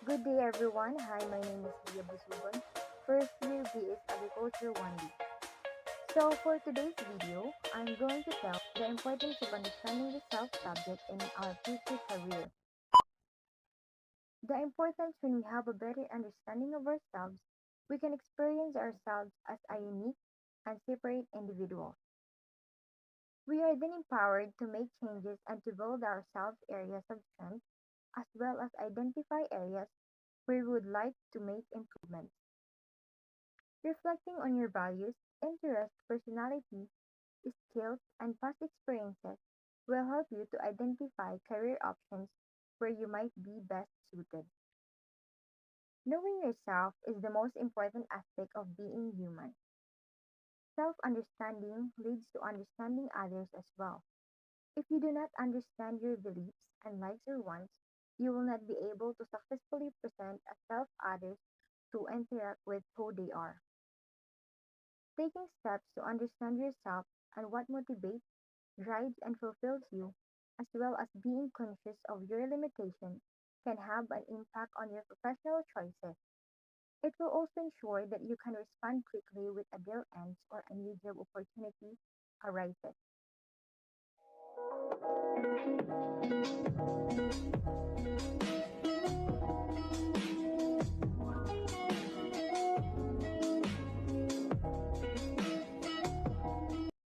Good day everyone. Hi, my name is Dia Busugon, first year BS Agriculture 1D. So for today's video, I'm going to tell the importance of understanding the self subject in our future career. The importance when we have a better understanding of ourselves, we can experience ourselves as a unique and separate individual. We are then empowered to make changes and to build ourselves areas of strength as well as identify areas where we would like to make improvements. Reflecting on your values, interests, personality, skills, and past experiences will help you to identify career options where you might be best suited. Knowing yourself is the most important aspect of being human. Self understanding leads to understanding others as well. If you do not understand your beliefs and likes or wants, you will not be able to successfully present a self others to interact with who they are. Taking steps to understand yourself and what motivates, drives, and fulfills you, as well as being conscious of your limitations, can have an impact on your professional choices. It will also ensure that you can respond quickly with a deal ends or a new job opportunity arises.